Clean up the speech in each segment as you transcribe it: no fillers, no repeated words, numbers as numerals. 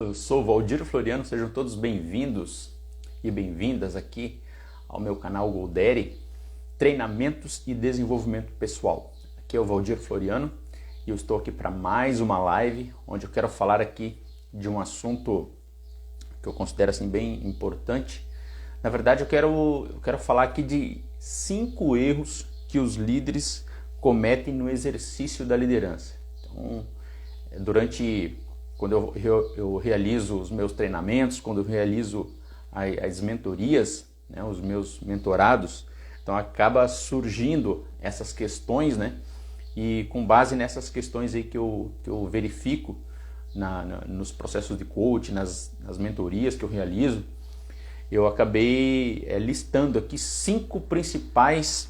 Eu sou o Valdir Floriano, sejam todos bem-vindos e bem-vindas aqui ao meu canal Goldere, Treinamentos e Desenvolvimento Pessoal. Aqui é o Valdir Floriano e eu estou aqui para mais uma live onde eu quero falar aqui de um assunto que eu considero assim bem importante. Na verdade, eu quero falar aqui de 5 erros que os líderes cometem no exercício da liderança. Então, quando eu realizo os meus treinamentos, quando eu realizo as mentorias, né, os meus mentorados, então acaba surgindo essas questões, né? E com base nessas questões aí que eu verifico nos processos de coaching, nas mentorias que eu realizo, eu acabei listando aqui 5 principais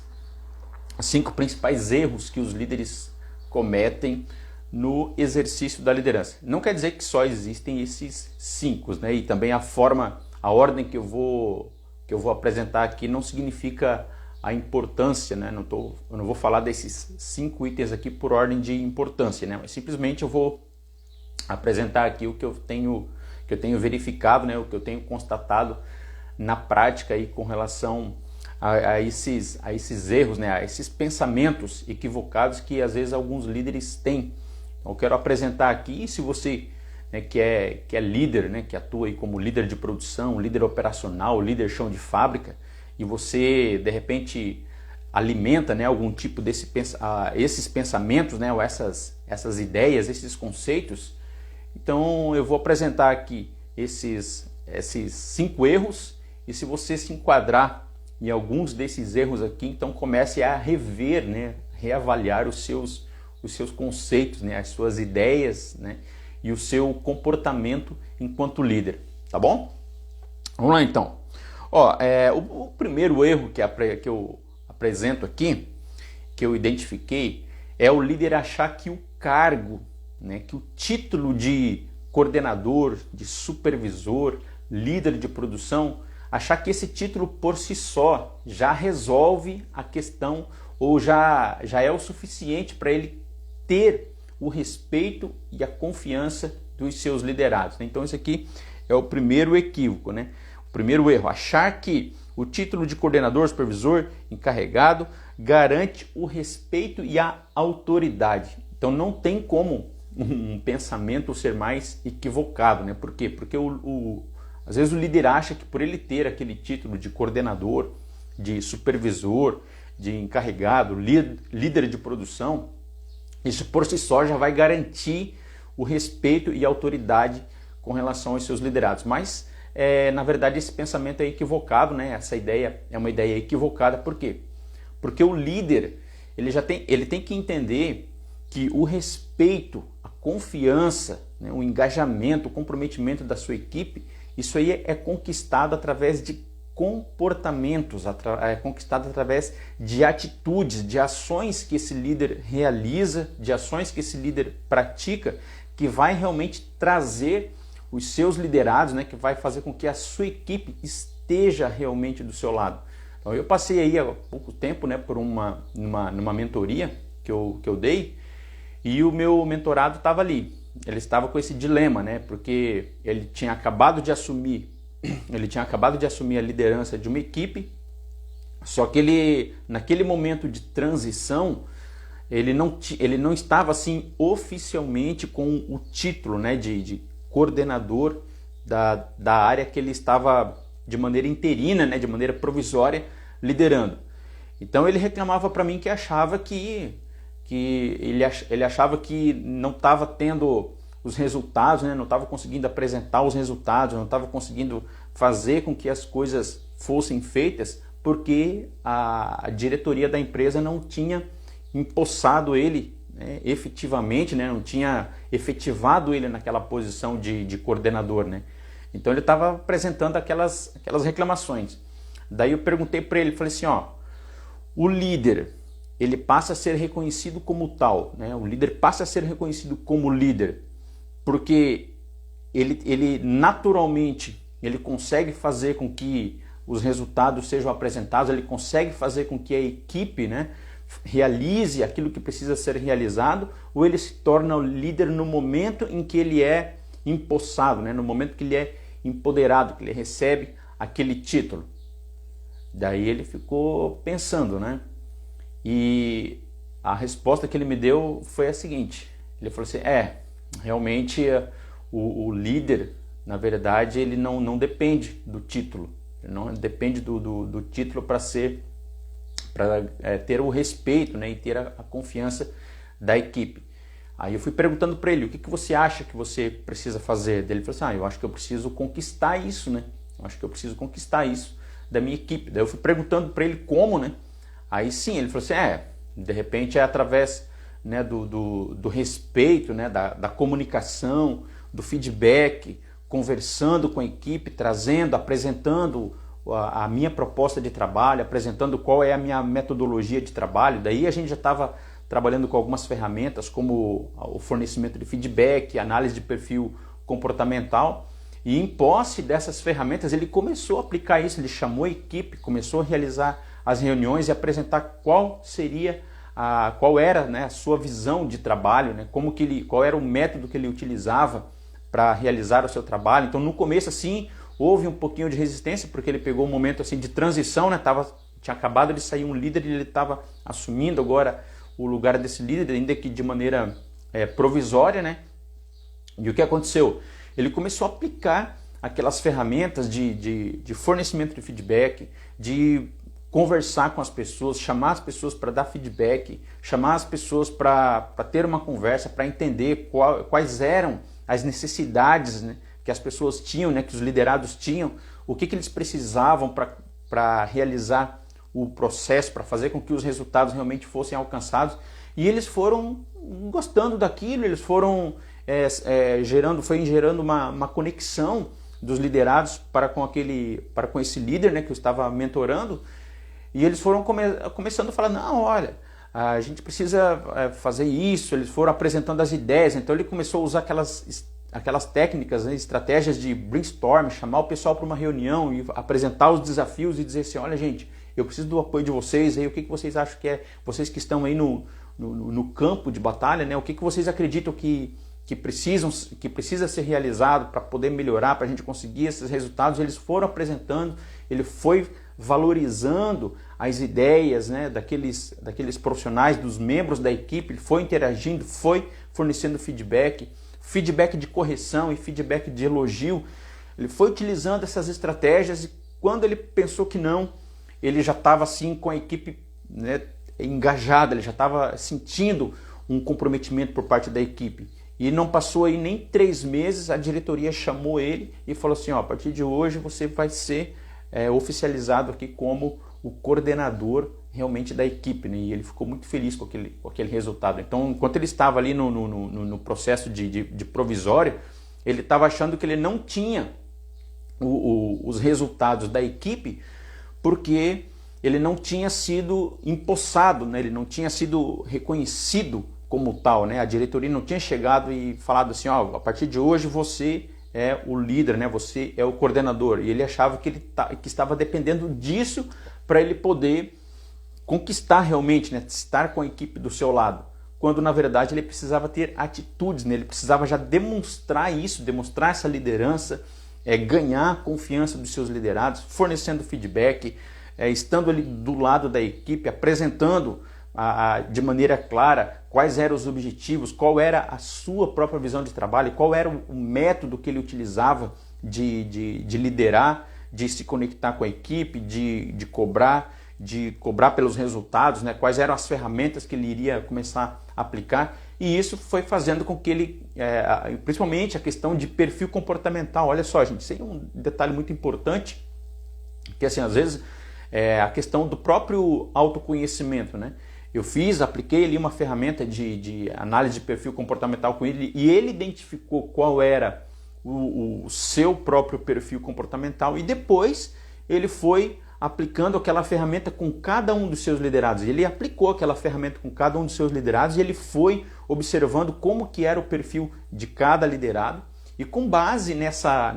erros que os líderes cometem no exercício da liderança. Não quer dizer que só existem esses 5, né? E também a ordem que eu vou apresentar aqui não significa a importância, né? Eu não vou falar desses 5 itens aqui por ordem de importância, né? Mas simplesmente eu vou apresentar aqui o que eu tenho verificado, né? O que eu tenho constatado na prática aí com relação a esses erros, né? A esses pensamentos equivocados que às vezes alguns líderes têm. Eu quero apresentar aqui, se você, né, que é líder, né, que atua aí como líder de produção, líder operacional, líder chão de fábrica, e você de repente alimenta, né, algum tipo esses pensamentos, né, ou essas ideias, esses conceitos, então eu vou apresentar aqui esses 5 erros, e se você se enquadrar em alguns desses erros aqui, então comece a rever, né, reavaliar os seus conceitos, né, as suas ideias, né, e o seu comportamento enquanto líder, tá bom? Vamos lá então. O primeiro erro que eu apresento aqui, que eu identifiquei, é o líder achar que o cargo, né, que o título de coordenador, de supervisor, líder de produção, achar que esse título por si só já resolve a questão ou já é o suficiente para ele ter o respeito e a confiança dos seus liderados. Então esse aqui é o primeiro equívoco, né? O primeiro erro, achar que o título de coordenador, supervisor, encarregado garante o respeito e a autoridade. Então não tem como um pensamento ser mais equivocado, né? Por quê? Porque às vezes o líder acha que por ele ter aquele título de coordenador, de supervisor, de encarregado, líder de produção, isso por si só já vai garantir o respeito e a autoridade com relação aos seus liderados. Mas, na verdade, esse pensamento é equivocado, né? Essa ideia é uma ideia equivocada. Por quê? Porque o líder ele tem que entender que o respeito, a confiança, né, o engajamento, o comprometimento da sua equipe, isso aí é conquistado através de comportamentos, é conquistado através de atitudes, de ações que esse líder realiza, de ações que esse líder pratica, que vai realmente trazer os seus liderados, né, que vai fazer com que a sua equipe esteja realmente do seu lado. Então eu passei aí há pouco tempo, né, por numa mentoria que eu dei, e o meu mentorado estava ali. Ele estava com esse dilema, né, porque ele tinha acabado de assumir a liderança de uma equipe, só que naquele momento de transição, ele não estava assim oficialmente com o título, né, de coordenador da área que ele estava de maneira interina, né, de maneira provisória, liderando. Então ele reclamava para mim que achava que ele achava que não estava tendo os resultados, né? Não estava conseguindo apresentar os resultados, não estava conseguindo fazer com que as coisas fossem feitas, porque a diretoria da empresa não tinha empossado ele, né, efetivamente, né? Não tinha efetivado ele naquela posição de coordenador, né? Então ele estava apresentando aquelas reclamações. Daí eu perguntei para ele, falei assim, o líder, ele passa a ser reconhecido como tal, né? O líder passa a ser reconhecido como líder porque ele naturalmente ele consegue fazer com que os resultados sejam apresentados, ele consegue fazer com que a equipe, né, realize aquilo que precisa ser realizado, ou ele se torna o líder no momento em que ele é empossado, né? No momento que ele é empoderado, que ele recebe aquele título. Daí ele ficou pensando, né? E a resposta que ele me deu foi a seguinte. Ele falou assim, realmente o líder, na verdade, ele não depende do título. Ele não depende do título para ter o respeito, né? E ter a confiança da equipe. Aí eu fui perguntando para ele, o que você acha que você precisa fazer? Ele falou assim, eu acho que eu preciso conquistar isso, né? Eu acho que eu preciso conquistar isso da minha equipe. Daí eu fui perguntando para ele como, né? Aí sim, ele falou assim, de repente é através, né, do respeito, né, da comunicação, do feedback, conversando com a equipe, trazendo, apresentando a minha proposta de trabalho, apresentando qual é a minha metodologia de trabalho. Daí a gente já estava trabalhando com algumas ferramentas como o fornecimento de feedback, análise de perfil comportamental, e em posse dessas ferramentas ele começou a aplicar isso, ele chamou a equipe, começou a realizar as reuniões e apresentar qual era, né, a sua visão de trabalho, né, qual era o método que ele utilizava para realizar o seu trabalho. Então no começo assim houve um pouquinho de resistência, porque ele pegou um momento assim de transição, né, tinha acabado de sair um líder e ele estava assumindo agora o lugar desse líder, ainda que de maneira provisória, né? E o que aconteceu? Ele começou a aplicar aquelas ferramentas de fornecimento de feedback, de conversar com as pessoas, chamar as pessoas para dar feedback, chamar as pessoas para ter uma conversa, para entender quais eram as necessidades, né, que as pessoas tinham, né, que os liderados tinham, o que eles precisavam para realizar o processo, para fazer com que os resultados realmente fossem alcançados. E eles foram gostando daquilo, eles foram gerando uma conexão dos liderados para com esse líder, né, que eu estava mentorando. E eles foram começando a falar, não, olha, a gente precisa fazer isso. Eles foram apresentando as ideias. Então ele começou a usar aquelas técnicas, né, estratégias de brainstorm, chamar o pessoal para uma reunião e apresentar os desafios e dizer assim, olha gente, eu preciso do apoio de vocês, aí, o que vocês acham que vocês que estão aí no campo de batalha, né, o que vocês acreditam que precisa ser realizado para poder melhorar, para a gente conseguir esses resultados. Eles foram apresentando, ele foi valorizando as ideias, né, daqueles profissionais, dos membros da equipe, ele foi interagindo, foi fornecendo feedback de correção e feedback de elogio. Ele foi utilizando essas estratégias e quando ele pensou que não, ele já estava assim com a equipe, né, engajada, ele já estava sentindo um comprometimento por parte da equipe. E não passou aí nem 3 meses, a diretoria chamou ele e falou assim, a partir de hoje você vai ser oficializado aqui como o coordenador realmente da equipe, né? E ele ficou muito feliz com aquele resultado. Então, enquanto ele estava ali no processo de provisório, ele estava achando que ele não tinha os resultados da equipe porque ele não tinha sido empossado, né? Ele não tinha sido reconhecido como tal, né? A diretoria não tinha chegado e falado assim, a partir de hoje você é o líder, né? Você é o coordenador. E ele achava que que estava dependendo disso para ele poder conquistar realmente, né? Estar com a equipe do seu lado. Quando na verdade ele precisava ter atitudes, né? Ele precisava já demonstrar isso, demonstrar essa liderança, ganhar a confiança dos seus liderados, fornecendo feedback, estando ali do lado da equipe, apresentando de maneira clara quais eram os objetivos, qual era a sua própria visão de trabalho, qual era o método que ele utilizava de liderar, de se conectar com a equipe, de cobrar pelos resultados, né? Quais eram as ferramentas que ele iria começar a aplicar. E isso foi fazendo com que ele, principalmente a questão de perfil comportamental, olha só gente, isso aí é um detalhe muito importante, que assim, às vezes a questão do próprio autoconhecimento, né? Eu apliquei ali uma ferramenta de análise de perfil comportamental com ele e ele identificou qual era o seu próprio perfil comportamental e depois ele foi aplicando aquela ferramenta com cada um dos seus liderados. Ele aplicou aquela ferramenta com cada um dos seus liderados e ele foi observando como que era o perfil de cada liderado e com base nessa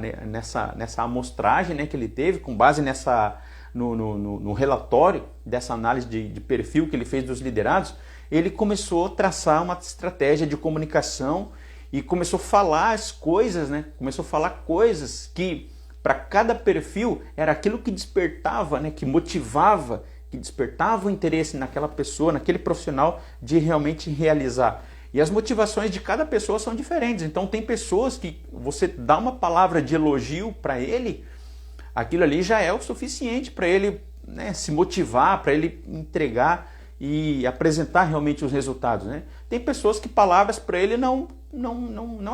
amostragem, né, que ele teve, com base no relatório dessa análise de perfil que ele fez dos liderados, ele começou a traçar uma estratégia de comunicação e começou a falar as coisas, né? Começou a falar coisas que para cada perfil era aquilo que despertava, né? Que motivava, que despertava o interesse naquela pessoa, naquele profissional de realmente realizar. E as motivações de cada pessoa são diferentes. Então tem pessoas que você dá uma palavra de elogio para ele, aquilo ali já é o suficiente para ele, né, se motivar, para ele entregar e apresentar realmente os resultados, né? Tem pessoas que palavras para ele não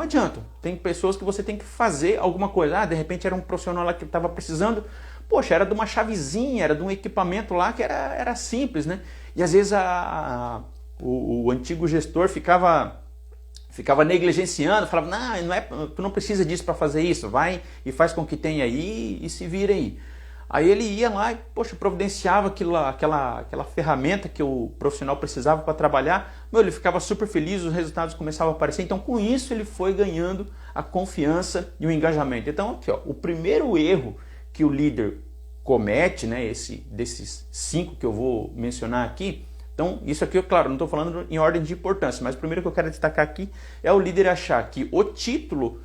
adiantam. Tem pessoas que você tem que fazer alguma coisa. De repente era um profissional lá que estava precisando, poxa, era de uma chavezinha, era de um equipamento lá que era simples, né? E às vezes o antigo gestor ficava negligenciando, falava, não é, tu não precisa disso para fazer isso, vai e faz com que tenha aí e se vira aí. Aí ele ia lá e, poxa, providenciava aquela ferramenta que o profissional precisava para trabalhar. Ele ficava super feliz, os resultados começavam a aparecer. Então, com isso, ele foi ganhando a confiança e o engajamento. Então, aqui, ó, o primeiro erro que o líder comete, né, desses 5 que eu vou mencionar aqui. Então, isso aqui, claro, não estou falando em ordem de importância, mas o primeiro que eu quero destacar aqui é o líder achar que o título,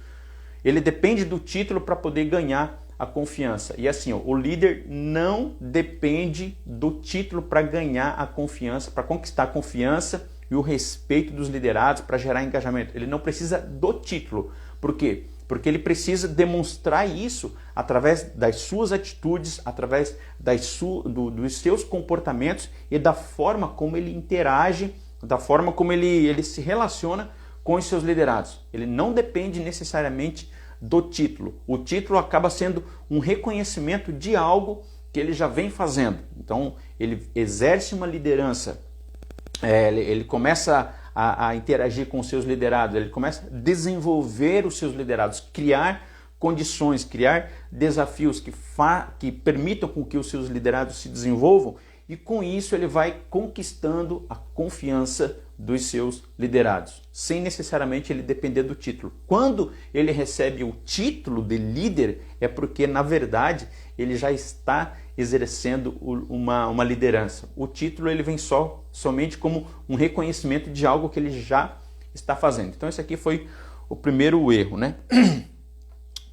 ele depende do título para poder ganhar a confiança. E assim, ó, o líder não depende do título para ganhar a confiança, para conquistar a confiança e o respeito dos liderados, para gerar engajamento. Ele não precisa do título. Por quê? Porque ele precisa demonstrar isso através das suas atitudes, através dos seus comportamentos e da forma como ele interage, da forma como ele se relaciona com os seus liderados. Ele não depende necessariamente do título. O título acaba sendo um reconhecimento de algo que ele já vem fazendo. Então, ele exerce uma liderança, ele começa a interagir com os seus liderados, ele começa a desenvolver os seus liderados, criar condições, criar desafios que permitam com que os seus liderados se desenvolvam, e com isso ele vai conquistando a confiança dos seus liderados, sem necessariamente ele depender do título. Quando ele recebe o título de líder, é porque, na verdade, ele já está exercendo uma liderança. O título ele vem somente como um reconhecimento de algo que ele já está fazendo. Então esse aqui foi o primeiro erro, né?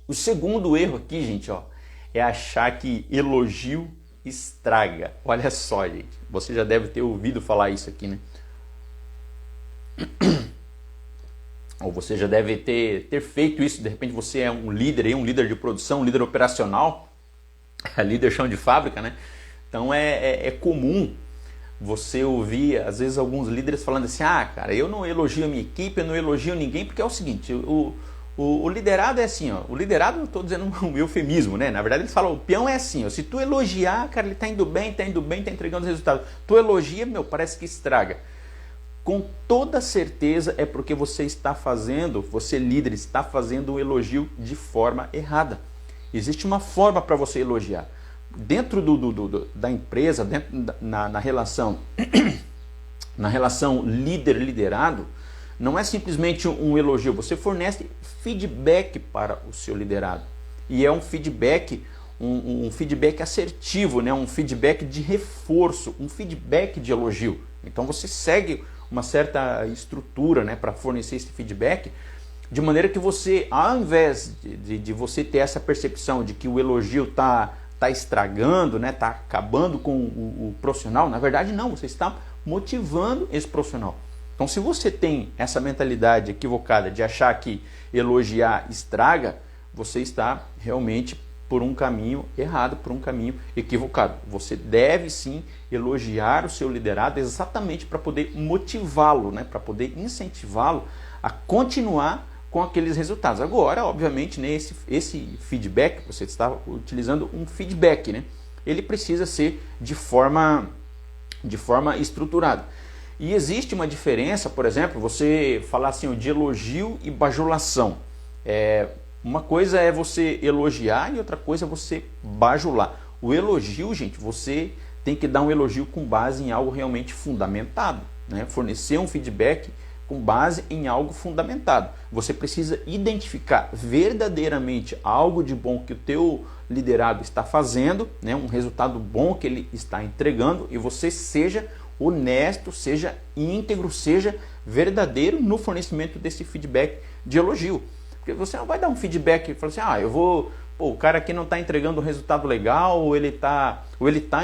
O segundo erro aqui, gente, ó, é achar que elogio estraga. Olha só, gente, você já deve ter ouvido falar isso aqui, né? Ou você já deve ter feito isso. De repente você é um líder de produção, um líder operacional, líder chão de fábrica, né? Então é comum você ouvir, às vezes, alguns líderes falando assim, cara, eu não elogio a minha equipe, eu não elogio ninguém, porque é o seguinte, o liderado é assim, ó, o liderado, não estou dizendo um eufemismo, né? Na verdade eles falam, o peão é assim, ó, se tu elogiar, cara, ele está indo bem, está entregando os resultados. Tu elogia, parece que estraga. Com toda certeza é porque você líder, está fazendo um elogio de forma errada. Existe uma forma para você elogiar. Dentro da empresa, na relação líder-liderado, não é simplesmente um elogio, você fornece feedback para o seu liderado. E é um feedback, um feedback assertivo, né? Um feedback de reforço, um feedback de elogio. Então você segue uma certa estrutura, né, para fornecer esse feedback, de maneira que você, ao invés de você ter essa percepção de que o elogio está estragando, né, está acabando com o profissional, na verdade não, você está motivando esse profissional. Então, se você tem essa mentalidade equivocada de achar que elogiar estraga, você está realmente por um caminho errado, por um caminho equivocado. Você deve sim elogiar o seu liderado exatamente para poder motivá-lo, né, para poder incentivá-lo a continuar com aqueles resultados. Agora, obviamente, né, esse feedback, você está utilizando um feedback, né, ele precisa ser de forma estruturada. E existe uma diferença, por exemplo, você falar assim de elogio e bajulação. Uma coisa é você elogiar e outra coisa é você bajular. O elogio, gente, você tem que dar um elogio com base em algo realmente fundamentado, né? Fornecer um feedback com base em algo fundamentado. Você precisa identificar verdadeiramente algo de bom que o teu liderado está fazendo, né? Um resultado bom que ele está entregando, e você seja honesto, seja íntegro, seja verdadeiro no fornecimento desse feedback de elogio. Porque você não vai dar um feedback e falar assim, o cara aqui não está entregando um resultado legal, ou ele tá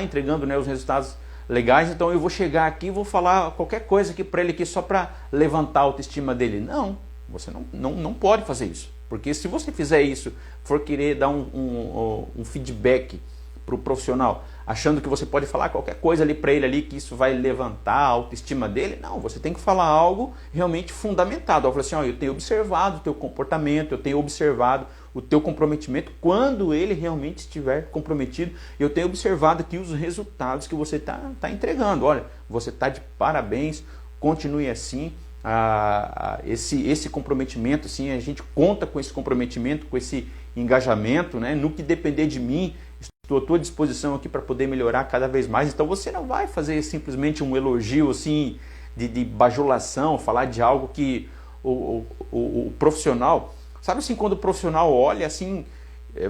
entregando, né, os resultados legais, então eu vou chegar aqui e vou falar qualquer coisa aqui para ele aqui só para levantar a autoestima dele. Não, você não pode fazer isso. Porque se você fizer isso, for querer dar um feedback para o profissional, achando que você pode falar qualquer coisa ali para ele ali, que isso vai levantar a autoestima dele, não, você tem que falar algo realmente fundamentado. Eu falo assim, eu tenho observado o teu comportamento, eu tenho observado o teu comprometimento quando ele realmente estiver comprometido. Eu tenho observado aqui os resultados que você está entregando. Olha, você está de parabéns, continue assim. Esse comprometimento, assim, a gente conta com esse comprometimento, com esse engajamento, né? No que depender de mim, estou à tua disposição aqui para poder melhorar cada vez mais. Então você não vai fazer simplesmente um elogio assim de bajulação, falar de algo que o profissional, sabe assim, quando o profissional olha assim,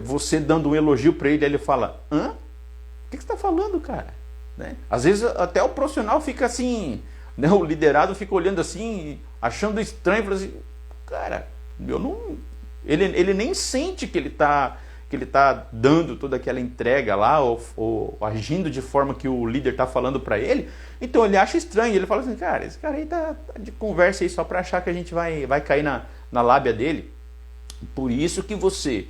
você dando um elogio para ele, ele fala, o que você está falando, cara? Né? Às vezes até o profissional fica assim, né? O liderado fica olhando assim, achando estranho, fala assim, cara, ele nem sente que ele está dando toda aquela entrega lá, ou agindo de forma que o líder está falando para ele, então ele acha estranho, ele fala assim, cara, esse cara aí tá de conversa aí só para achar que a gente vai cair na lábia dele. Por isso que você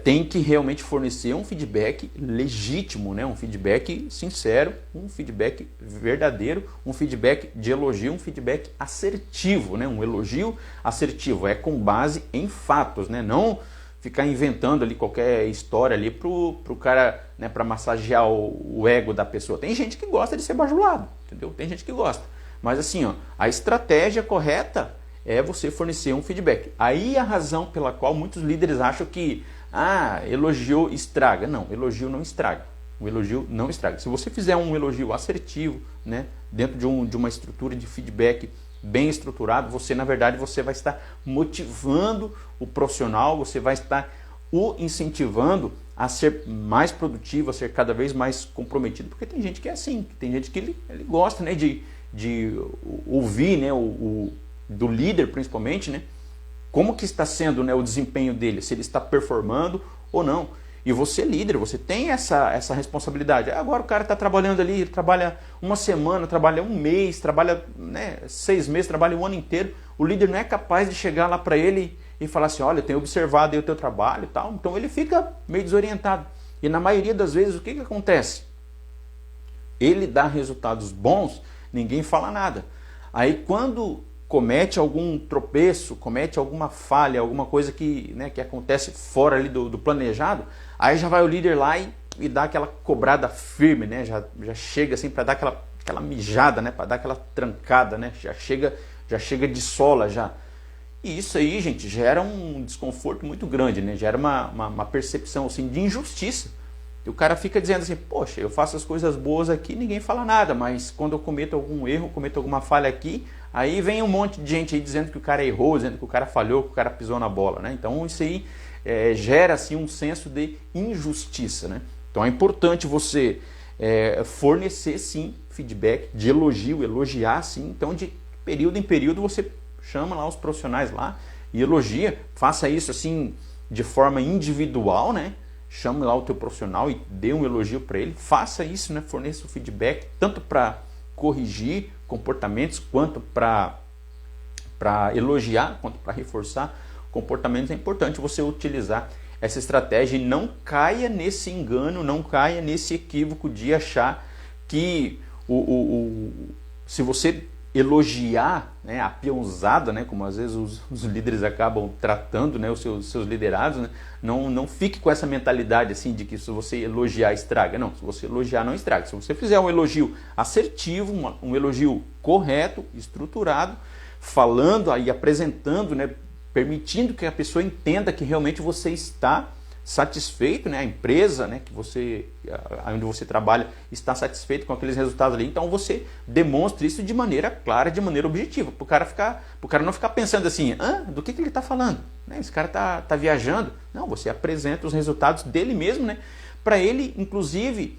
tem que realmente fornecer um feedback legítimo, né? Um feedback sincero, um feedback verdadeiro, um feedback de elogio, um feedback assertivo, né? Um elogio assertivo é com base em fatos, né? Não ficar inventando ali qualquer história ali pro cara, né, para massagear o ego da pessoa. Tem gente que gosta de ser bajulado, entendeu? Tem gente que gosta. Mas assim, a estratégia correta é você fornecer um feedback. Aí a razão pela qual muitos líderes acham que elogio estraga. Não, elogio não estraga. O elogio não estraga. Se você fizer um elogio assertivo, né, dentro de uma estrutura de feedback bem estruturado, você, na verdade, você vai estar motivando o profissional, você vai estar o incentivando a ser mais produtivo, a ser cada vez mais comprometido, porque tem gente que é assim, tem gente que ele gosta, né, de ouvir, né, do líder principalmente, né, como que está sendo, né, o desempenho dele, se ele está performando ou não. E você, líder, você tem essa responsabilidade. Agora o cara está trabalhando ali, ele trabalha uma semana, trabalha um mês, trabalha, né, 6 meses, trabalha um ano inteiro. O líder não é capaz de chegar lá para ele e falar assim, olha, eu tenho observado aí o teu trabalho e tal. Então ele fica meio desorientado. E na maioria das vezes, o que acontece? Ele dá resultados bons, ninguém fala nada. Aí quando comete algum tropeço, comete alguma falha, alguma coisa que, né, que acontece fora ali do planejado, aí já vai o líder lá e dá aquela cobrada firme, né, já chega assim para dar aquela mijada, né, para dar aquela trancada, né, já chega de sola já. E isso aí, gente, gera um desconforto muito grande, né, gera uma percepção assim de injustiça. E o cara fica dizendo assim, poxa, eu faço as coisas boas aqui, ninguém fala nada, mas quando eu cometo algum erro, cometo alguma falha aqui, aí vem um monte de gente aí dizendo que o cara errou, dizendo que o cara falhou, que o cara pisou na bola, né? Então isso aí gera assim um senso de injustiça, né? Então é importante você fornecer sim feedback de elogio, elogiar sim. Então de período em período você chama lá os profissionais lá e elogia, faça isso assim de forma individual, né? Chame lá o teu profissional e dê um elogio para ele, faça isso, né? Forneça o feedback tanto para corrigir comportamentos quanto para elogiar, quanto para reforçar comportamentos. É importante você utilizar essa estratégia e não caia nesse engano, não caia nesse equívoco de achar que se você elogiar, né, a peãozada, né, como às vezes os líderes acabam tratando, né, os seus liderados, né, não fique com essa mentalidade assim de que se você elogiar estraga. Não, se você elogiar não estraga. Se você fizer um elogio assertivo, um elogio correto, estruturado, falando e apresentando, né, permitindo que a pessoa entenda que realmente você está satisfeito, né, a empresa, né, onde você trabalha está satisfeito com aqueles resultados ali, então você demonstra isso de maneira clara, de maneira objetiva, para o cara não ficar pensando assim, do que ele está falando, né? Esse cara tá viajando. Não, você apresenta os resultados dele mesmo, né, para ele inclusive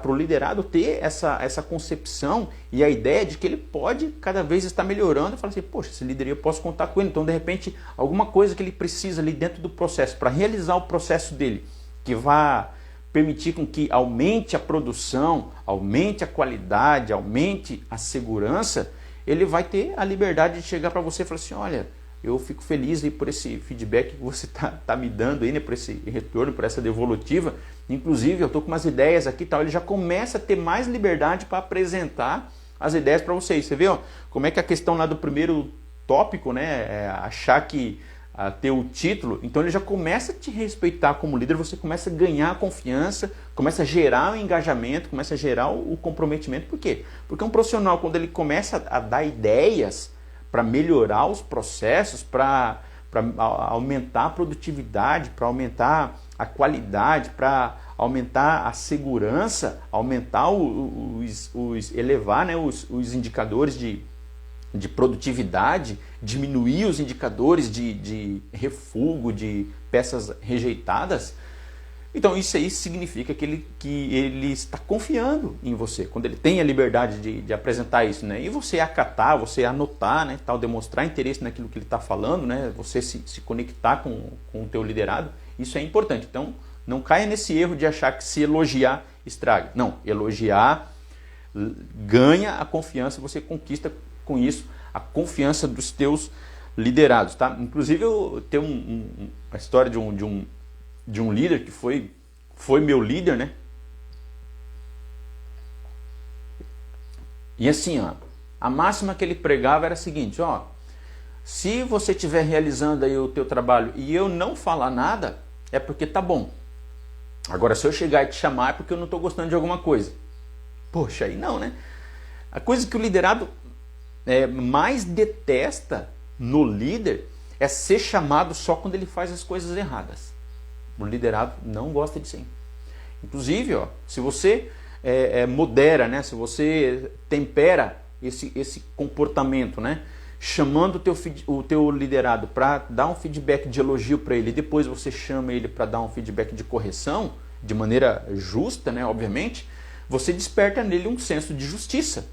para o liderado ter essa concepção e a ideia de que ele pode cada vez estar melhorando e falar assim, poxa, esse líder eu posso contar com ele. Então, de repente, alguma coisa que ele precisa ali dentro do processo, para realizar o processo dele, que vai permitir com que aumente a produção, aumente a qualidade, aumente a segurança, ele vai ter a liberdade de chegar para você e falar assim, olha, eu fico feliz aí por esse feedback que você tá me dando aí, né, por esse retorno, por essa devolutiva. Inclusive, eu estou com umas ideias aqui e tal. Ele já começa a ter mais liberdade para apresentar as ideias para vocês. Você vê, ó, como é que a questão lá do primeiro tópico, né, achar que ter o título, então ele já começa a te respeitar como líder, você começa a ganhar confiança, começa a gerar o engajamento, começa a gerar o comprometimento. Por quê? Porque um profissional, quando ele começa a dar ideias para melhorar os processos, para aumentar a produtividade, para aumentar a qualidade, para aumentar a segurança, aumentar elevar, né, os indicadores de produtividade, diminuir os indicadores de refúgio, de peças rejeitadas. Então isso aí significa que ele está confiando em você, quando ele tem a liberdade de apresentar isso, né? E você acatar, você anotar, né, tal, demonstrar interesse naquilo que ele está falando, né? Você se conectar com o teu liderado, isso é importante. Então não caia nesse erro de achar que se elogiar estraga. Não, elogiar ganha a confiança, você conquista com isso a confiança dos teus liderados, tá? Inclusive eu tenho uma história de um líder que foi meu líder, né? E assim, ó, a máxima que ele pregava era a seguinte, ó, se você estiver realizando aí o teu trabalho e eu não falar nada, é porque tá bom. Agora, se eu chegar e te chamar é porque eu não estou gostando de alguma coisa. Poxa, aí não, né? A coisa que o liderado mais detesta no líder é ser chamado só quando ele faz as coisas erradas. O liderado não gosta disso aí. Inclusive, ó, se você modera, né, se você tempera esse comportamento, né, chamando o teu liderado para dar um feedback de elogio para ele, e depois você chama ele para dar um feedback de correção, de maneira justa, né, obviamente, você desperta nele um senso de justiça.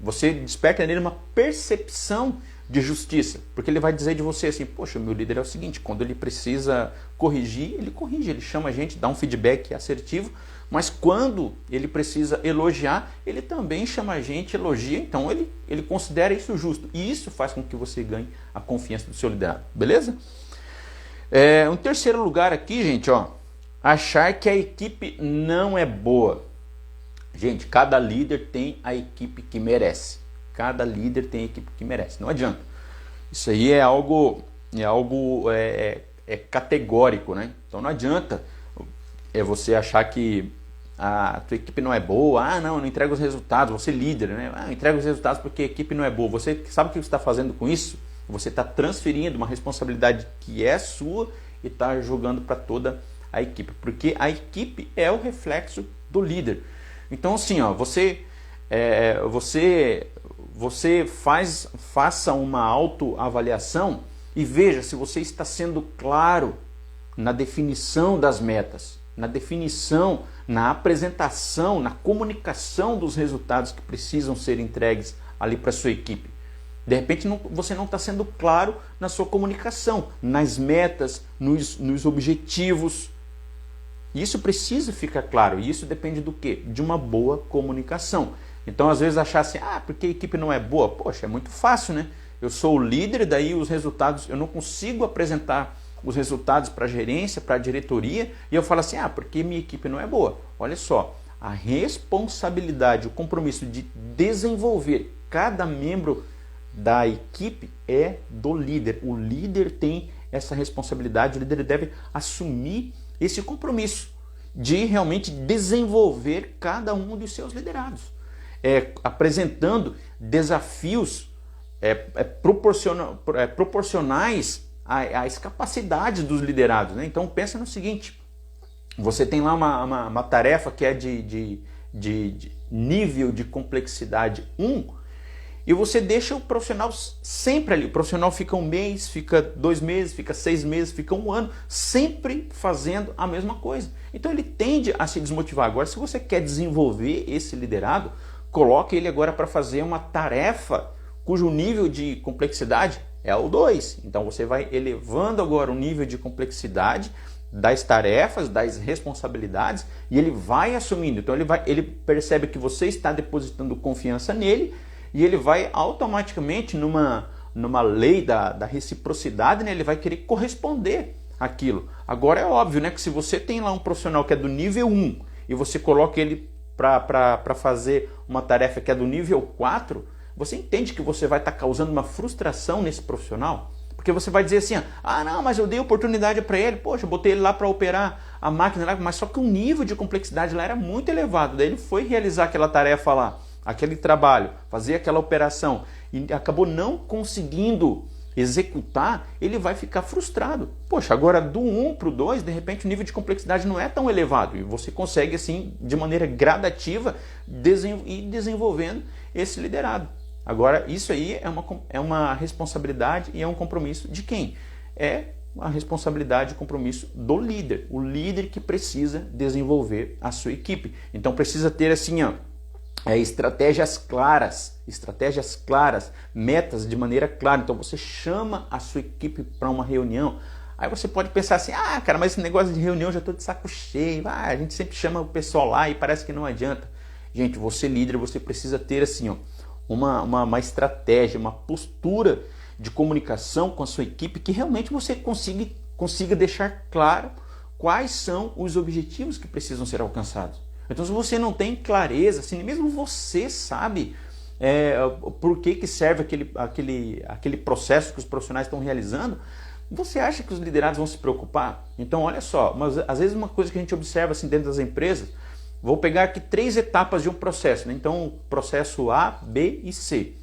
Você desperta nele uma percepção de justiça, porque ele vai dizer de você assim, poxa, o meu líder é o seguinte, quando ele precisa corrigir, ele corrige, ele chama a gente, dá um feedback assertivo, mas quando ele precisa elogiar, ele também chama a gente, elogia, então ele considera isso justo, e isso faz com que você ganhe a confiança do seu liderado, beleza? Um terceiro lugar aqui, gente, ó, achar que a equipe não é boa. Gente, cada líder tem a equipe que merece. Cada líder tem a equipe que merece. Não adianta. Isso aí é algo categórico, né? Então não adianta você achar que a tua equipe não é boa. Ah, não, eu não entrego os resultados. Você é líder, né? Ah, eu entrego os resultados porque a equipe não é boa. Você sabe o que você está fazendo com isso? Você está transferindo uma responsabilidade que é sua e está jogando para toda a equipe. Porque a equipe é o reflexo do líder. Então, assim, ó, você faça uma autoavaliação e veja se você está sendo claro na definição das metas, na definição, na apresentação, na comunicação dos resultados que precisam ser entregues ali para a sua equipe. De repente você não está sendo claro na sua comunicação, nas metas, nos objetivos. Isso precisa ficar claro, e isso depende do quê? De uma boa comunicação. Então, às vezes, achar assim, porque a equipe não é boa, poxa, é muito fácil, né? Eu sou o líder, daí os resultados, eu não consigo apresentar os resultados para a gerência, para a diretoria, e eu falo assim, porque minha equipe não é boa. Olha só, a responsabilidade, o compromisso de desenvolver cada membro da equipe é do líder. O líder tem essa responsabilidade, o líder deve assumir esse compromisso de realmente desenvolver cada um dos seus liderados, apresentando desafios proporcionais às capacidades dos liderados, né? Então pensa no seguinte, você tem lá uma tarefa que é de nível de complexidade 1, e você deixa o profissional sempre ali. O profissional fica 1 mês, fica 2 meses, fica 6 meses, fica 1 ano, sempre fazendo a mesma coisa. Então ele tende a se desmotivar. Agora, se você quer desenvolver esse liderado, coloque ele agora para fazer uma tarefa cujo nível de complexidade é o 2. Então você vai elevando agora o nível de complexidade das tarefas, das responsabilidades, e ele vai assumindo. Então ele percebe que você está depositando confiança nele, e ele vai automaticamente, numa lei da reciprocidade, né, ele vai querer corresponder àquilo. Agora é óbvio, né, que se você tem lá um profissional que é do nível 1 e você coloca ele para fazer uma tarefa que é do nível 4, você entende que você vai estar causando uma frustração nesse profissional? Porque você vai dizer assim, ah não, mas eu dei oportunidade para ele, poxa, eu botei ele lá para operar a máquina lá, mas só que o nível de complexidade lá era muito elevado, daí ele foi realizar aquela tarefa lá, aquele trabalho, fazer aquela operação e acabou não conseguindo executar, ele vai ficar frustrado. Poxa, agora do 1 para o 2, de repente o nível de complexidade não é tão elevado e você consegue assim, de maneira gradativa, ir desenvolvendo esse liderado. Agora, isso aí é uma responsabilidade e é um compromisso de quem? É a responsabilidade e compromisso do líder. O líder que precisa desenvolver a sua equipe. Então, precisa ter assim, estratégias claras, metas de maneira clara. Então, você chama a sua equipe para uma reunião. Aí você pode pensar assim, cara, mas esse negócio de reunião eu já estou de saco cheio. A gente sempre chama o pessoal lá e parece que não adianta. Gente, você líder, você precisa ter assim, uma estratégia, uma postura de comunicação com a sua equipe que realmente você consiga deixar claro quais são os objetivos que precisam ser alcançados. Então, se você não tem clareza, assim, mesmo você sabe por que serve aquele processo que os profissionais estão realizando, você acha que os liderados vão se preocupar? Então, olha só, mas às vezes uma coisa que a gente observa assim, dentro das empresas, vou pegar aqui 3 etapas de um processo, né? Então, processo A, B e C.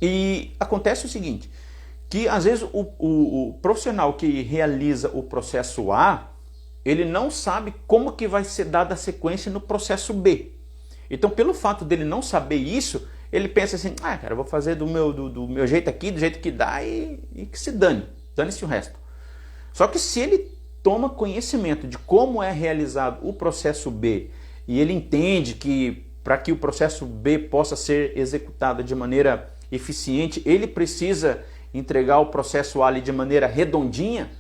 E acontece o seguinte, que às vezes o profissional que realiza o processo A, ele não sabe como que vai ser dada a sequência no processo B. Então, pelo fato dele não saber isso, ele pensa assim, cara, eu vou fazer do meu jeito aqui, do jeito que dá e que se dane-se o resto. Só que se ele toma conhecimento de como é realizado o processo B e ele entende que para que o processo B possa ser executado de maneira eficiente, ele precisa entregar o processo A ali de maneira redondinha,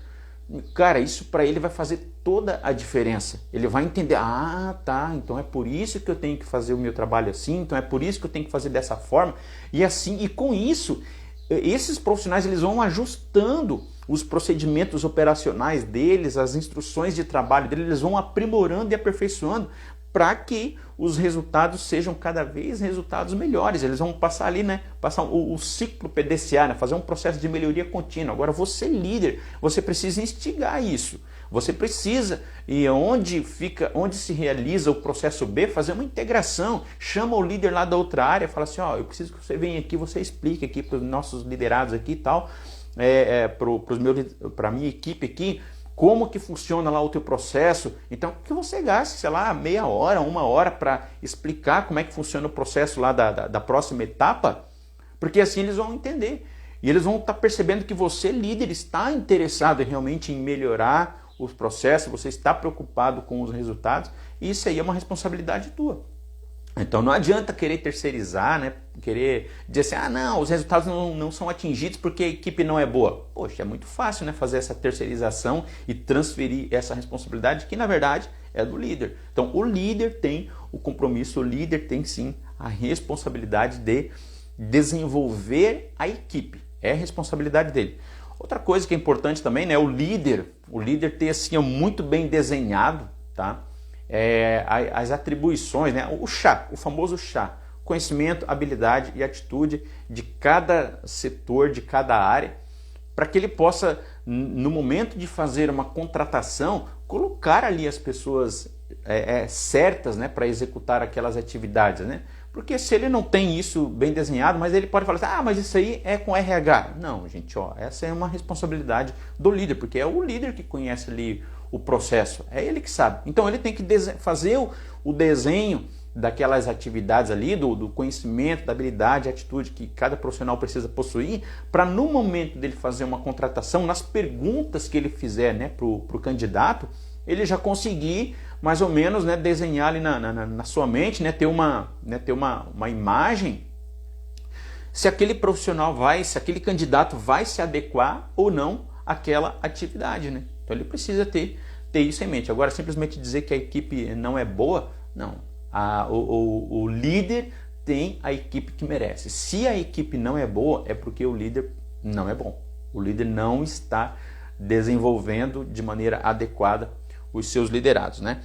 cara, isso para ele vai fazer toda a diferença. Ele vai entender, tá, então é por isso que eu tenho que fazer o meu trabalho assim, então é por isso que eu tenho que fazer dessa forma, e assim, e com isso, esses profissionais eles vão ajustando os procedimentos operacionais deles, as instruções de trabalho deles, eles vão aprimorando e aperfeiçoando para que os resultados sejam cada vez resultados melhores. Eles vão passar ali, né? Passar o ciclo PDCA, né? Fazer um processo de melhoria contínua. Agora, você líder, você precisa instigar isso. Você precisa, e onde se realiza o processo B, fazer uma integração. Chama o líder lá da outra área, fala assim, eu preciso que você venha aqui, você explique aqui para os nossos liderados aqui e tal, para a minha equipe aqui, como que funciona lá o teu processo. Então, que você gaste, sei lá, meia hora, 1 hora para explicar como é que funciona o processo lá da próxima etapa, porque assim eles vão entender. E eles vão estar percebendo que você, líder, está interessado realmente em melhorar os processos, você está preocupado com os resultados, e isso aí é uma responsabilidade tua. Então não adianta querer terceirizar, né? Querer dizer assim, não, os resultados não são atingidos porque a equipe não é boa. Poxa, é muito fácil, né, fazer essa terceirização e transferir essa responsabilidade que na verdade é do líder. Então o líder tem o compromisso, o líder tem sim a responsabilidade de desenvolver a equipe. É a responsabilidade dele. Outra coisa que é importante também, né, o líder ter assim muito bem desenhado, tá? As atribuições, né? O famoso chá, conhecimento, habilidade e atitude de cada setor, de cada área, para que ele possa, no momento de fazer uma contratação, colocar ali as pessoas certas, né, para executar aquelas atividades, né? Porque se ele não tem isso bem desenhado, mas ele pode falar assim, mas isso aí é com RH. Não, gente, essa é uma responsabilidade do líder, porque é o líder que conhece ali o processo, é ele que sabe. Então ele tem que fazer o desenho daquelas atividades ali, do conhecimento, da habilidade, atitude que cada profissional precisa possuir, para no momento dele fazer uma contratação, nas perguntas que ele fizer, né, para o candidato, ele já conseguir mais ou menos, né, desenhar ali na sua mente, né, ter uma imagem se aquele profissional se aquele candidato vai se adequar ou não àquela atividade, né? Então ele precisa ter isso em mente. Agora, simplesmente dizer que a equipe não é boa, não. O líder tem a equipe que merece. Se a equipe não é boa, é porque o líder não é bom. O líder não está desenvolvendo de maneira adequada os seus liderados, né?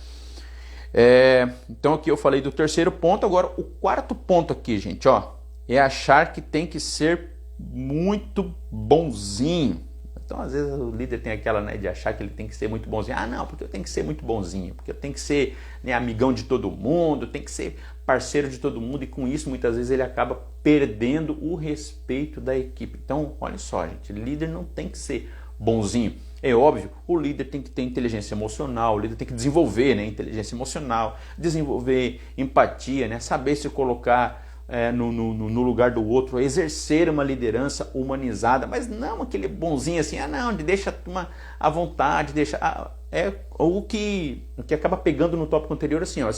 Então aqui eu falei do terceiro ponto. Agora o quarto ponto aqui, gente, ó, é achar que tem que ser muito bonzinho. Então às vezes o líder tem aquela, né, de achar que ele tem que ser muito bonzinho. Ah, não, porque eu tenho que ser muito bonzinho, porque eu tenho que ser, né, amigão de todo mundo, tem que ser parceiro de todo mundo, e com isso muitas vezes ele acaba perdendo o respeito da equipe. Então olha só, gente, líder não tem que ser bonzinho. É óbvio, o líder tem que ter inteligência emocional, o líder tem que desenvolver, né, inteligência emocional, desenvolver empatia, né, saber se colocar no lugar do outro, exercer uma liderança humanizada, mas não aquele bonzinho assim, não, deixa a turma à vontade, o que acaba pegando no tópico anterior assim, ó,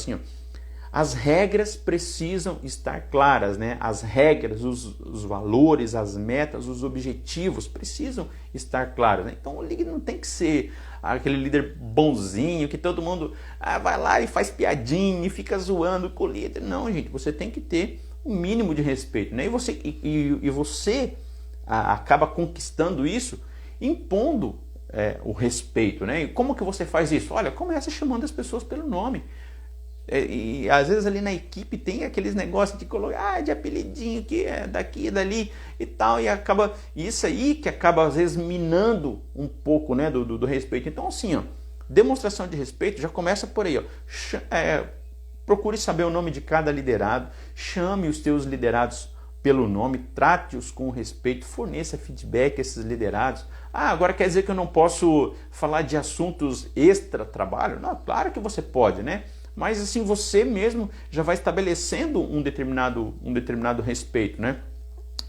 as regras precisam estar claras, né? As regras, os valores, as metas, os objetivos precisam estar claros, né? Então o líder não tem que ser aquele líder bonzinho que todo mundo vai lá e faz piadinha e fica zoando com o líder. Não, gente, você tem que ter um mínimo de respeito, né? E você acaba conquistando isso impondo o respeito, né? E como que você faz isso? Olha, começa chamando as pessoas pelo nome. E às vezes ali na equipe tem aqueles negócios de colocar de apelidinho que é daqui e dali e tal, e acaba isso aí que acaba às vezes minando um pouco, né, do respeito. Então assim, ó, demonstração de respeito já começa por aí, ó. Procure saber o nome de cada liderado, chame os teus liderados pelo nome, trate-os com respeito, forneça feedback a esses liderados. Agora quer dizer que eu não posso falar de assuntos extra-trabalho? Não, claro que você pode, né? Mas assim, você mesmo já vai estabelecendo um determinado respeito, né?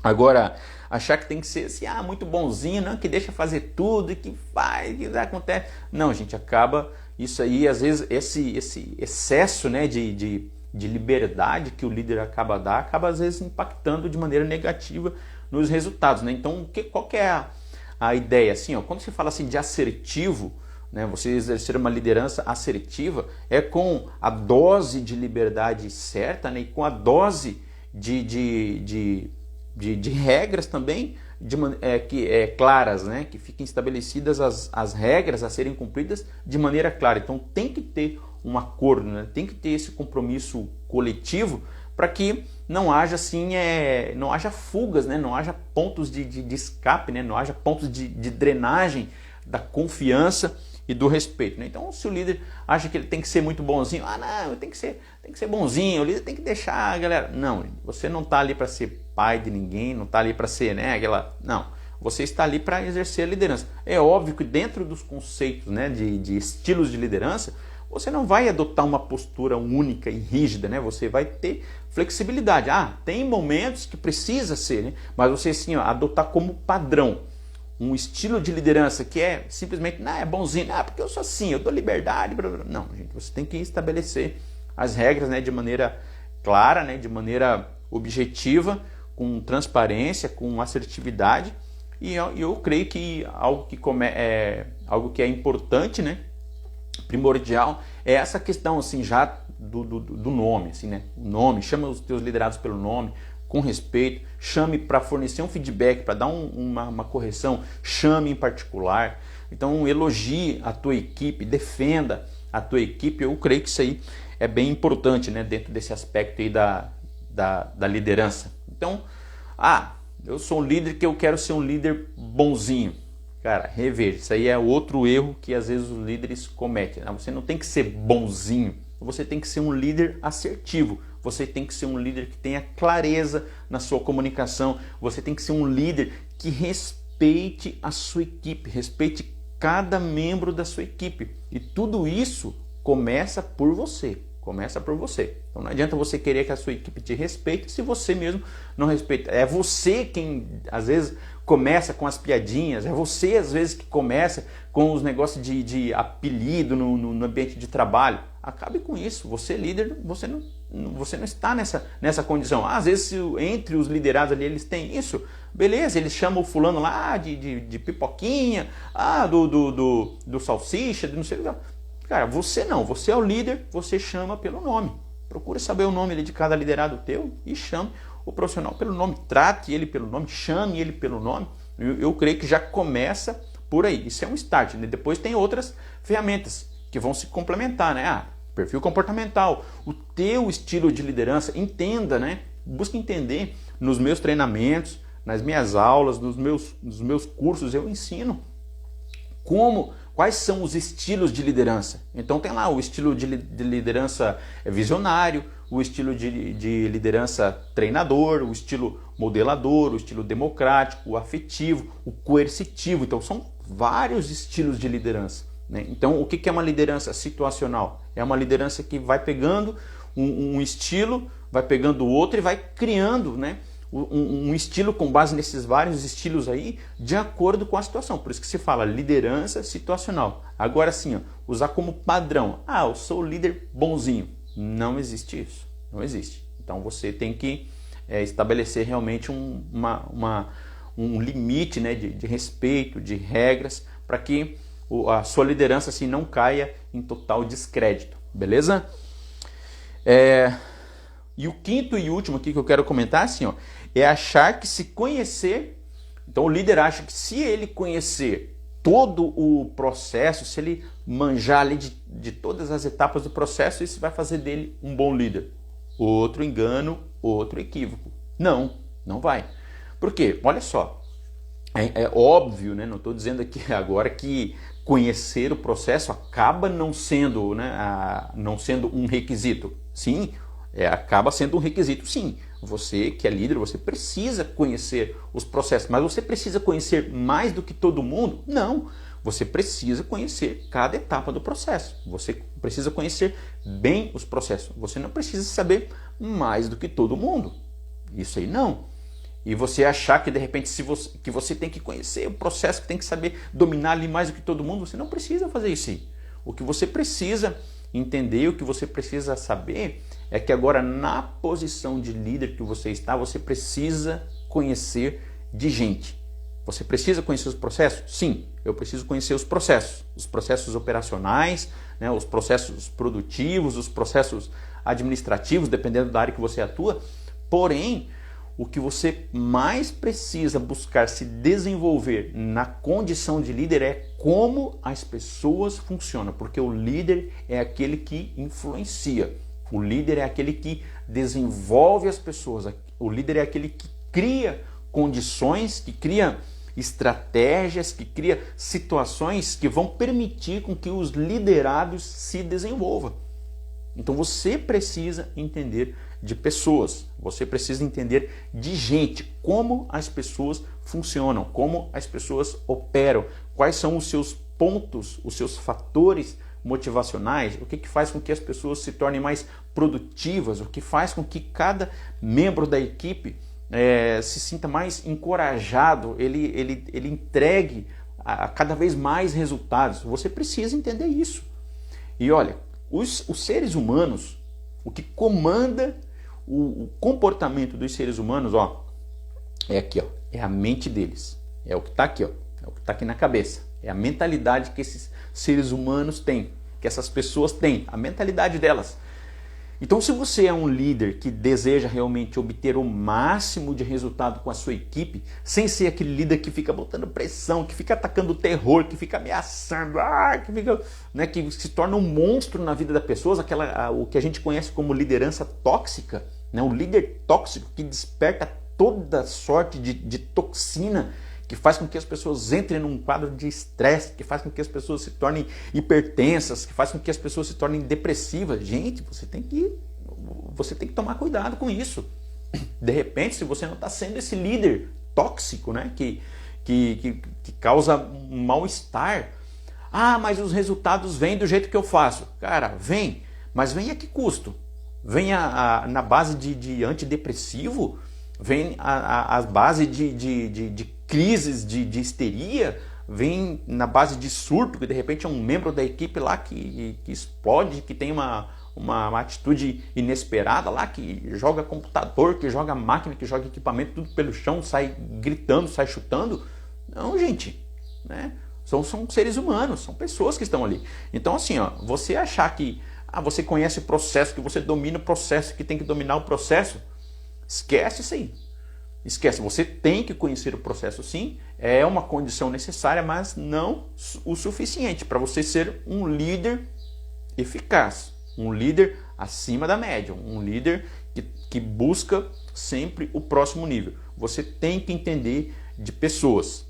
Agora, achar que tem que ser assim, muito bonzinho, não, que deixa fazer tudo e que faz, que acontece. Não, gente, acaba isso aí, às vezes, esse excesso, né, de liberdade que o líder acaba às vezes impactando de maneira negativa nos resultados, né? Então, qual que é a ideia? Assim, ó, quando se fala assim de assertivo, né, você exercer uma liderança assertiva é com a dose de liberdade certa, né, e com a dose de regras também claras, né, que fiquem estabelecidas as regras a serem cumpridas de maneira clara. Então tem que ter um acordo, né, tem que ter esse compromisso coletivo para que não haja assim, não haja fugas, né, não haja pontos de escape, né, não haja pontos de drenagem da confiança e do respeito, né? Então, se o líder acha que ele tem que ser muito bonzinho, não, tem que ser bonzinho, o líder tem que deixar a galera. Não, você não está ali para ser pai de ninguém, não está ali para ser, né, não, você está ali para exercer a liderança. É óbvio que dentro dos conceitos, né, de estilos de liderança, você não vai adotar uma postura única e rígida, né? Você vai ter flexibilidade. Tem momentos que precisa ser, né? Mas você sim, adotar como padrão um estilo de liderança que é simplesmente, é bonzinho, porque eu sou assim, eu dou liberdade. Blá, blá. Não, gente, você tem que estabelecer as regras, né, de maneira clara, né, de maneira objetiva, com transparência, com assertividade. E eu creio que algo que é importante, né, primordial, é essa questão assim, já do nome, assim, né? O nome, chama os teus liderados pelo nome, com respeito, chame para fornecer um feedback, para dar uma correção, chame em particular. Então elogie a tua equipe, defenda a tua equipe. Eu creio que isso aí é bem importante, né, dentro desse aspecto aí da liderança. Então, eu sou um líder que eu quero ser um líder bonzinho. Cara, reveja, isso aí é outro erro que às vezes os líderes cometem. Você não tem que ser bonzinho, você tem que ser um líder assertivo. Você tem que ser um líder que tenha clareza na sua comunicação. Você tem que ser um líder que respeite a sua equipe, respeite cada membro da sua equipe. E tudo isso começa por você. Começa por você. Então não adianta você querer que a sua equipe te respeite se você mesmo não respeita. É você quem às vezes começa com as piadinhas, é você às vezes que começa com os negócios de apelido no ambiente de trabalho. Acabe com isso. Você líder, você não está nessa condição. Às vezes entre os liderados ali eles têm isso, beleza, eles chamam o fulano lá de pipoquinha, do salsicha, de não sei o que. Cara, você não, você é o líder, você chama pelo nome. Procure saber o nome de cada liderado teu e chame o profissional pelo nome. Trate ele pelo nome, chame ele pelo nome. Eu creio que já começa por aí. Isso é um start, né? Depois tem outras ferramentas que vão se complementar, né? Perfil comportamental, o teu estilo de liderança, entenda, né? Busque entender nos meus treinamentos, nas minhas aulas, nos meus cursos, eu ensino quais são os estilos de liderança. Então tem lá o estilo de liderança visionário, o estilo de liderança treinador, o estilo modelador, o estilo democrático, o afetivo, o coercitivo. Então são vários estilos de liderança, né? Então o que é uma liderança situacional? É uma liderança que vai pegando um estilo, vai pegando o outro e vai criando, né, um estilo com base nesses vários estilos aí, de acordo com a situação. Por isso que se fala liderança situacional. Agora sim, usar como padrão. Eu sou o líder bonzinho. Não existe isso. Não existe. Então você tem que estabelecer realmente um limite, né, de respeito, de regras, para que a sua liderança assim, não caia em total descrédito. Beleza? E o quinto e último aqui que eu quero comentar assim, é achar que se conhecer, então o líder acha que se ele conhecer todo o processo, se ele manjar ali de todas as etapas do processo, isso vai fazer dele um bom líder. Outro engano, outro equívoco. Não vai. Por quê? Olha só, é óbvio, né? Não estou dizendo aqui agora que conhecer o processo acaba não sendo, né, não sendo um requisito. Sim, acaba sendo um requisito, sim. Você que é líder, você precisa conhecer os processos, mas você precisa conhecer mais do que todo mundo? Não. Você precisa conhecer cada etapa do processo. Você precisa conhecer bem os processos. Você não precisa saber mais do que todo mundo. Isso aí não. E você achar que de repente que você tem que conhecer o processo, que tem que saber dominar ali mais do que todo mundo, você não precisa fazer isso aí. O que você precisa entender, o que você precisa saber é que agora na posição de líder que você está, você precisa conhecer de gente. Você precisa conhecer os processos? Sim, eu preciso conhecer os processos operacionais, né, os processos produtivos, os processos administrativos, dependendo da área que você atua. Porém, o que você mais precisa buscar se desenvolver na condição de líder é como as pessoas funcionam, porque o líder é aquele que influencia, o líder é aquele que desenvolve as pessoas, o líder é aquele que cria condições, que cria estratégias, que cria situações que vão permitir com que os liderados se desenvolvam. Então você precisa entender de pessoas, você precisa entender de gente, como as pessoas funcionam, como as pessoas operam, quais são os seus pontos, os seus fatores motivacionais, o que faz com que as pessoas se tornem mais produtivas, o que faz com que cada membro da equipe se sinta mais encorajado, ele entregue a cada vez mais resultados. Você precisa entender isso. E olha, os seres humanos, o que comanda o comportamento dos seres humanos, é aqui, é a mente deles. É o que está aqui, é o que está aqui na cabeça. É a mentalidade que esses seres humanos têm, que essas pessoas têm, a mentalidade delas. Então, se você é um líder que deseja realmente obter o máximo de resultado com a sua equipe, sem ser aquele líder que fica botando pressão, que fica atacando o terror, que fica ameaçando, que se torna um monstro na vida das pessoas, o que a gente conhece como liderança tóxica, né? O líder tóxico que desperta toda sorte de toxina, que faz com que as pessoas entrem num quadro de estresse, que faz com que as pessoas se tornem hipertensas, que faz com que as pessoas se tornem depressivas. Gente, você tem que tomar cuidado com isso. De repente, se você não está sendo esse líder tóxico, né, que causa um mal-estar, mas os resultados vêm do jeito que eu faço. Cara, vem, Mas vem a que custo? Vem na base de antidepressivo? Vem a base de crises de histeria? Vem na base de surto, que de repente é um membro da equipe lá que explode, que tem uma atitude inesperada lá, que joga computador, que joga máquina, que joga equipamento, tudo pelo chão, sai gritando, sai chutando. Não, gente, né? São seres humanos, são pessoas que estão ali. Então assim, ó, você achar que você conhece o processo, que você domina o processo, que tem que dominar o processo, esquece isso aí. Esquece, você tem que conhecer o processo sim, é uma condição necessária, mas não o suficiente para você ser um líder eficaz, um líder acima da média, um líder que busca sempre o próximo nível. Você tem que entender de pessoas.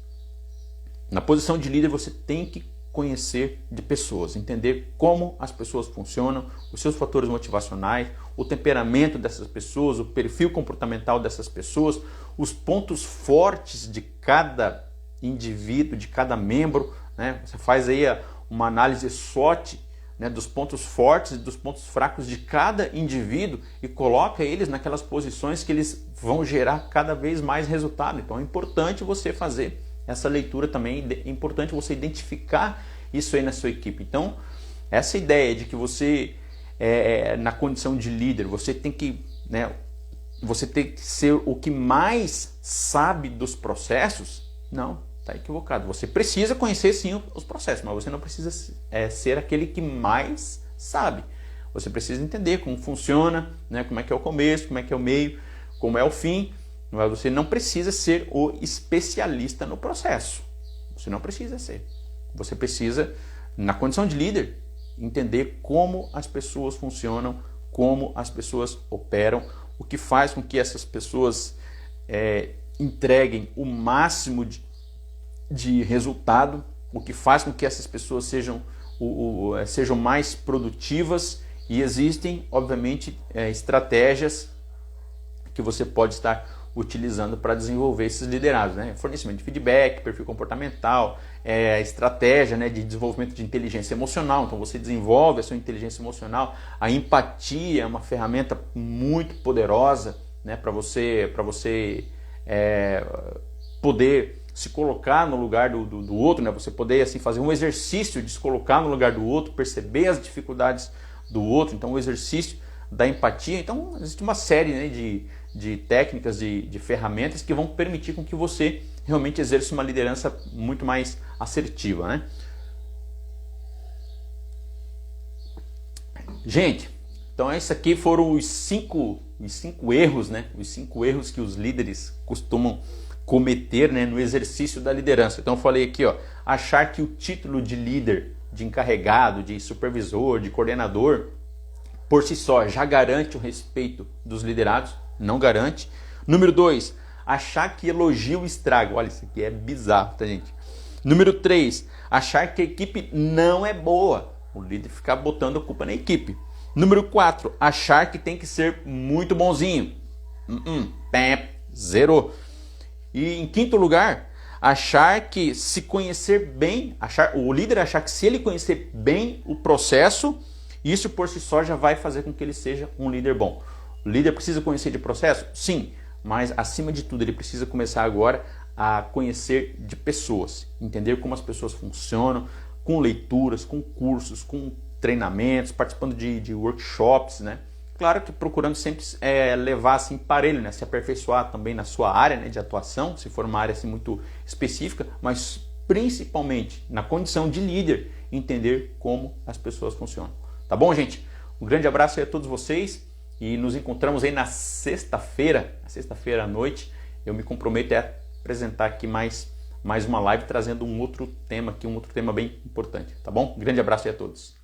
Na posição de líder você tem que conhecer de pessoas, entender como as pessoas funcionam, os seus fatores motivacionais, o temperamento dessas pessoas, o perfil comportamental dessas pessoas, os pontos fortes de cada indivíduo, de cada membro, né? Você faz aí uma análise SWOT, né, dos pontos fortes e dos pontos fracos de cada indivíduo e coloca eles naquelas posições que eles vão gerar cada vez mais resultado. Então é importante você fazer essa leitura também, é importante você identificar isso aí na sua equipe. Então, essa ideia de que você, na condição de líder, você tem que, né, você tem que ser o que mais sabe dos processos, não, está equivocado. Você precisa conhecer sim os processos, mas você não precisa ser aquele que mais sabe. Você precisa entender como funciona, né, como é que é o começo, como é que é o meio, como é o fim. Mas você não precisa ser o especialista no processo. Você não precisa ser. Você precisa, na condição de líder, entender como as pessoas funcionam, como as pessoas operam, o que faz com que essas pessoas entreguem o máximo de resultado, o que faz com que essas pessoas sejam mais produtivas. E existem, obviamente, estratégias que você pode estar utilizando para desenvolver esses liderados, né? Fornecimento de feedback, perfil comportamental, estratégia, né, de desenvolvimento de inteligência emocional. Então você desenvolve a sua inteligência emocional. A empatia é uma ferramenta muito poderosa, né, para você poder se colocar no lugar do outro, né? Você poder assim fazer um exercício de se colocar no lugar do outro, perceber as dificuldades do outro. Então o exercício da empatia. Então existe uma série, né, de técnicas, de ferramentas que vão permitir com que você realmente exerça uma liderança muito mais assertiva, né? Gente, então esses aqui foram os cinco erros, né? Os 5 erros que os líderes costumam cometer, né, no exercício da liderança. Então eu falei aqui, ó, achar que o título de líder, de encarregado, de supervisor, de coordenador, por si só já garante o respeito dos liderados. Não garante. Número 2, achar que elogio estraga. Olha, isso aqui é bizarro, tá, gente? Número 3, achar que a equipe não é boa. O líder ficar botando a culpa na equipe. Número 4, achar que tem que ser muito bonzinho. Zero. E em quinto lugar, achar que se conhecer bem, o líder achar que se ele conhecer bem o processo, isso por si só já vai fazer com que ele seja um líder bom. O líder precisa conhecer de processo? Sim, mas acima de tudo ele precisa começar agora a conhecer de pessoas, entender como as pessoas funcionam, com leituras, com cursos, com treinamentos, participando de workshops, né? Claro que procurando sempre levar assim parelho, né? Se aperfeiçoar também na sua área, né, de atuação, se for uma área assim muito específica, mas principalmente na condição de líder, entender como as pessoas funcionam. Tá bom, gente? Um grande abraço aí a todos vocês. E nos encontramos aí na sexta-feira à noite. Eu me comprometo a apresentar aqui mais uma live trazendo um outro tema bem importante, tá bom? Um grande abraço aí a todos.